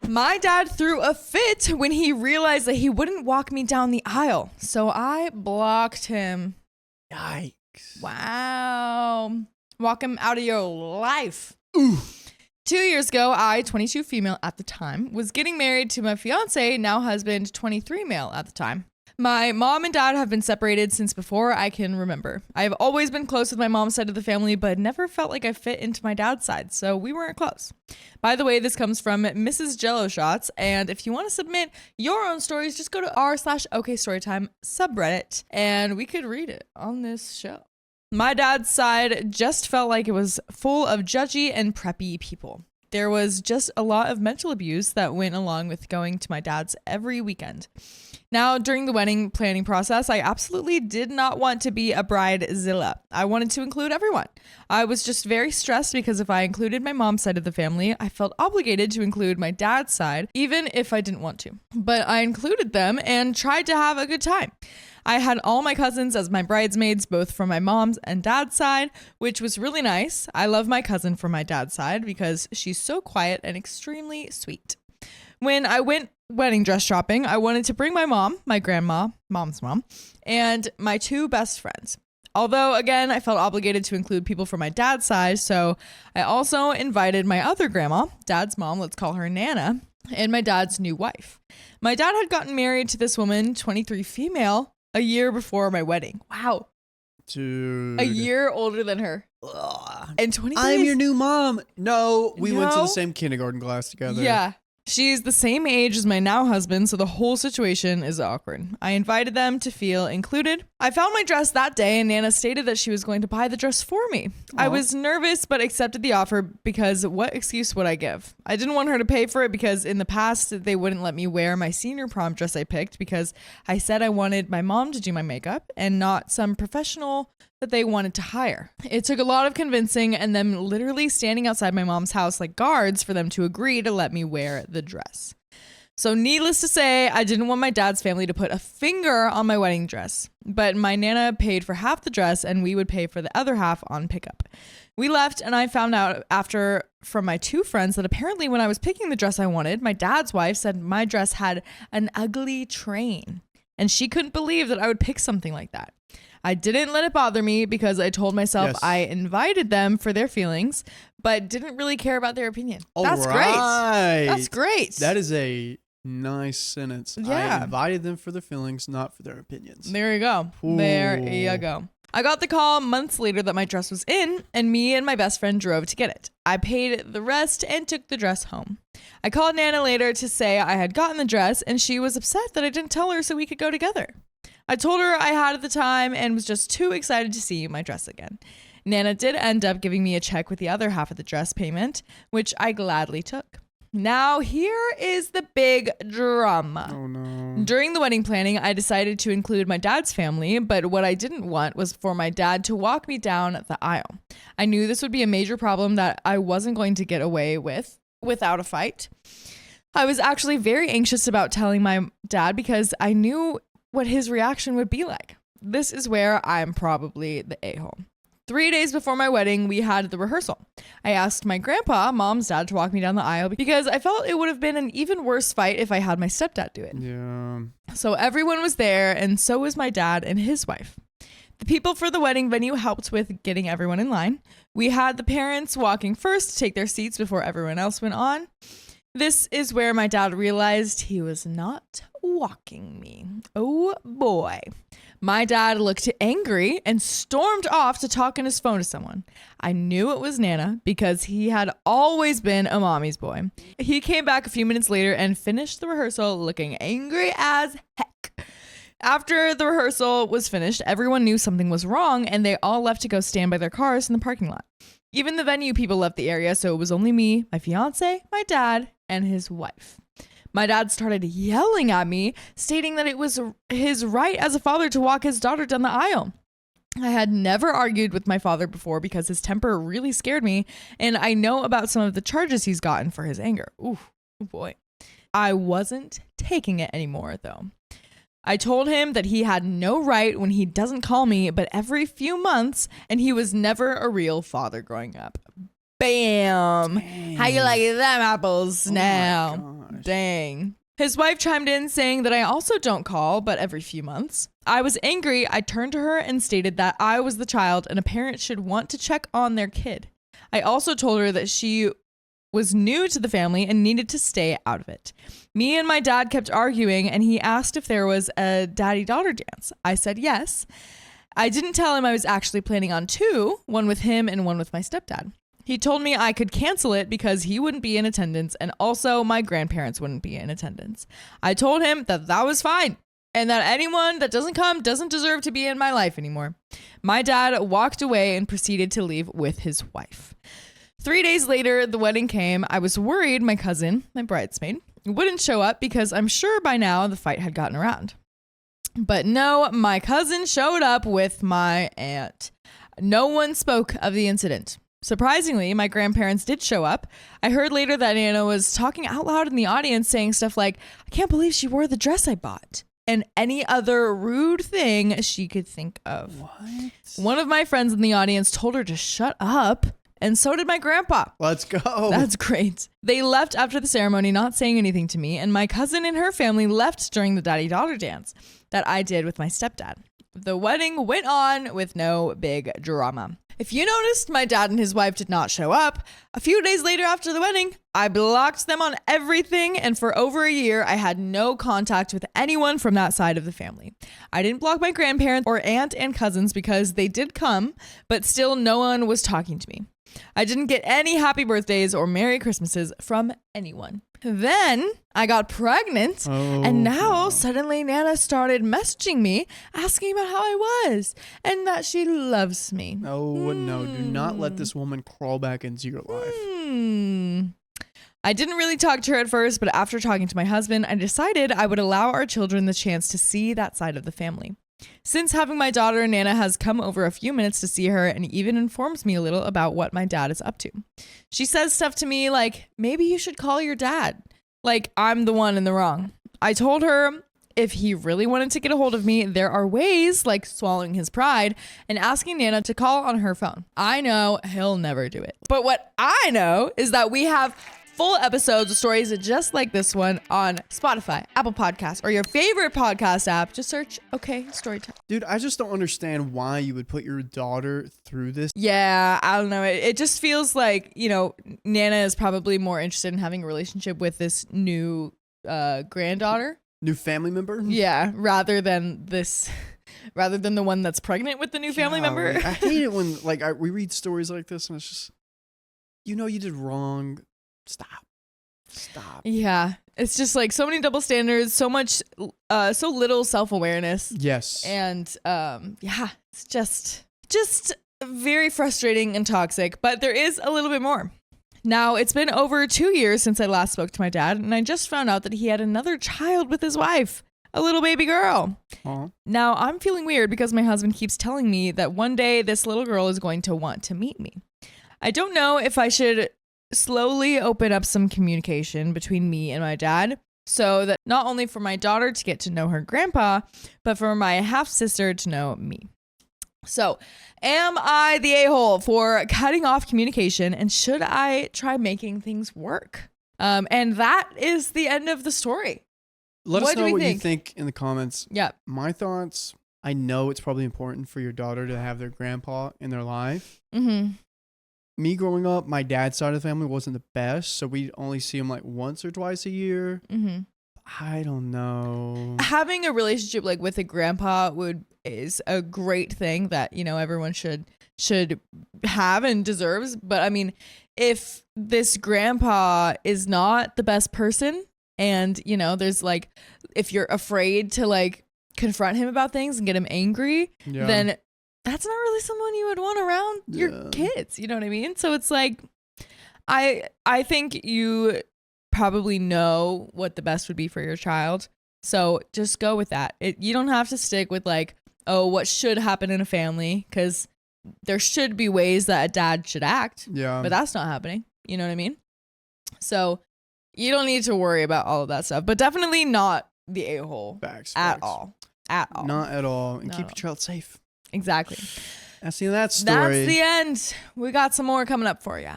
My dad threw a fit when he realized that he wouldn't walk me down the aisle, so I blocked him. Yikes. Wow. Walk him out of your life. Ooh. 2 years ago, I, 22 female at the time, was getting married to my fiance, now husband, 23 male at the time. My mom and dad have been separated since before I can remember. I've always been close with my mom's side of the family, but never felt like I fit into my dad's side, so we weren't close. By the way, this comes from Mrs. Jello Shots, and if you want to submit your own stories, just go to r/OKStorytime subreddit, and we could read it on this show. My dad's side just felt like it was full of judgy and preppy people. There was just a lot of mental abuse that went along with going to my dad's every weekend. Now, during the wedding planning process, I absolutely did not want to be a bridezilla. I wanted to include everyone. I was just very stressed because if I included my mom's side of the family, I felt obligated to include my dad's side, even if I didn't want to. But I included them and tried to have a good time. I had all my cousins as my bridesmaids, both from my mom's and dad's side, which was really nice. I love my cousin from my dad's side because she's so quiet and extremely sweet. When I went wedding dress shopping, I wanted to bring my mom, my grandma, mom's mom, and my two best friends. Although, again, I felt obligated to include people from my dad's side, so I also invited my other grandma, dad's mom, let's call her Nana, and my dad's new wife. My dad had gotten married to this woman, 23 female, a year before my wedding. Wow. Dude. A year older than her. Ugh. And 23. I'm your new mom. No, we went to the same kindergarten class together. Yeah. She's the same age as my now husband, so the whole situation is awkward. I invited them to feel included. I found my dress that day, and Nana stated that she was going to buy the dress for me. I was nervous, but accepted the offer because what excuse would I give? I didn't want her to pay for it because in the past, they wouldn't let me wear my senior prom dress I picked because I said I wanted my mom to do my makeup and not some professional that they wanted to hire. It took a lot of convincing and them literally standing outside my mom's house like guards for them to agree to let me wear the dress. So needless to say, I didn't want my dad's family to put a finger on my wedding dress, but my Nana paid for half the dress and we would pay for the other half on pickup. We left and I found out after from my two friends that apparently when I was picking the dress I wanted, my dad's wife said my dress had an ugly train and she couldn't believe that I would pick something like that. I didn't let it bother me because I told myself I invited them for their feelings, but didn't really care about their opinion. That's great. That's great. That is a nice sentence. Yeah. I invited them for their feelings, not for their opinions. There you go. Ooh. There you go. I got the call months later that my dress was in, and me and my best friend drove to get it. I paid the rest and took the dress home. I called Nana later to say I had gotten the dress, and she was upset that I didn't tell her so we could go together. I told her I had at the time and was just too excited to see my dress again. Nana did end up giving me a check with the other half of the dress payment, which I gladly took. Now, here is the big drama. Oh, no. During the wedding planning, I decided to include my dad's family, but what I didn't want was for my dad to walk me down the aisle. I knew this would be a major problem that I wasn't going to get away with without a fight. I was actually very anxious about telling my dad because I knew what his reaction would be like. This is where I'm probably the a-hole. 3 days before my wedding, we had the rehearsal. I asked my grandpa, mom's dad, to walk me down the aisle because I felt it would have been an even worse fight if I had my stepdad do it. Yeah. So everyone was there, and so was my dad and his wife. The people for the wedding venue helped with getting everyone in line. We had the parents walking first to take their seats before everyone else went on. This is where my dad realized he was not walking me. Oh boy. My dad looked angry and stormed off to talk on his phone to someone. I knew it was Nana because he had always been a mommy's boy. He came back a few minutes later and finished the rehearsal looking angry as heck. After the rehearsal was finished, everyone knew something was wrong and they all left to go stand by their cars in the parking lot. Even the venue people left the area, so it was only me, my fiance, my dad, and his wife. My dad started yelling at me, stating that it was his right as a father to walk his daughter down the aisle. I had never argued with my father before because his temper really scared me, and I know about some of the charges he's gotten for his anger. Ooh, oh boy. I wasn't taking it anymore, though. I told him that he had no right when he doesn't call me but every few months, and he was never a real father growing up. Bam. Dang. How you like them apples Oh my now? gosh. Dang. His wife chimed in saying that I also don't call, but every few months. I was angry. I turned to her and stated that I was the child and a parent should want to check on their kid. I also told her that she was new to the family and needed to stay out of it. Me and my dad kept arguing, and he asked if there was a daddy-daughter dance. I said yes. I didn't tell him I was actually planning on two, one with him and one with my stepdad. He told me I could cancel it because he wouldn't be in attendance, and also my grandparents wouldn't be in attendance. I told him that that was fine and that anyone that doesn't come doesn't deserve to be in my life anymore. My dad walked away and proceeded to leave with his wife. 3 days later, the wedding came. I was worried my cousin, my bridesmaid, wouldn't show up because I'm sure by now the fight had gotten around. But no, my cousin showed up with my aunt. No one spoke of the incident. Surprisingly, my grandparents did show up. I heard later that Nana was talking out loud in the audience saying stuff like, I can't believe she wore the dress I bought, and any other rude thing she could think of. What? One of my friends in the audience told her to shut up, and so did my grandpa. Let's go. That's great. They left after the ceremony, not saying anything to me, and my cousin and her family left during the daddy-daughter dance that I did with my stepdad. The wedding went on with no big drama. If you noticed, my dad and his wife did not show up. A few days later after the wedding, I blocked them on everything, and for over a year, I had no contact with anyone from that side of the family. I didn't block my grandparents or aunt and cousins because they did come, but still no one was talking to me. I didn't get any happy birthdays or Merry Christmases from anyone. Then I got pregnant, and now suddenly Nana started messaging me asking about how I was and that she loves me. No, do not let this woman crawl back into your life. I didn't really talk to her at first, but after talking to my husband, I decided I would allow our children the chance to see that side of the family. Since having my daughter, Nana has come over a few minutes to see her and even informs me a little about what my dad is up to. She says stuff to me like, maybe you should call your dad. Like I'm the one in the wrong. I told her if he really wanted to get a hold of me, there are ways like swallowing his pride and asking Nana to call on her phone. I know he'll never do it. But what I know is that we have full episodes of stories just like this one on Spotify, Apple Podcasts, or your favorite podcast app. Just search OK Storytime. Dude, I just don't understand why you would put your daughter through this. Yeah, I don't know. It just feels like, you know, Nana is probably more interested in having a relationship with this new granddaughter. New family member? Yeah, rather than the one that's pregnant with the new family member. I hate it when we read stories like this and it's just, you know, you did wrong. Stop. Yeah. It's just like so many double standards, so much, so little self-awareness. Yes. And yeah, it's just very frustrating and toxic, but there is a little bit more. Now, it's been over 2 years since I last spoke to my dad, and I just found out that he had another child with his wife, a little baby girl. Aww. Now, I'm feeling weird because my husband keeps telling me that one day this little girl is going to want to meet me. I don't know if I should slowly open up some communication between me and my dad so that not only for my daughter to get to know her grandpa, but for my half-sister to know me. So, am I the a-hole for cutting off communication, and should I try making things work? And that is the end of the story. Let us know what you think in the comments. Yeah. My thoughts, I know it's probably important for your daughter to have their grandpa in their life. Mm-hmm. Me growing up, my dad's side of the family wasn't the best, so we'd only see him like once or twice a year. Mm-hmm. I don't know. Having a relationship like with a grandpa is a great thing that, you know, everyone should have and deserves. But I mean, if this grandpa is not the best person, and you know, there's like, if you're afraid to like confront him about things and get him angry, then that's not really someone you would want around your kids. You know what I mean? So it's like, I think you probably know what the best would be for your child. So just go with that. You don't have to stick with like, oh, what should happen in a family, because there should be ways that a dad should act. Yeah. But that's not happening. You know what I mean? So you don't need to worry about all of that stuff, but definitely not the a-hole at all. At all. Not at all. And keep your child safe. Exactly. That's the end of that story. That's the end. We got some more coming up for you.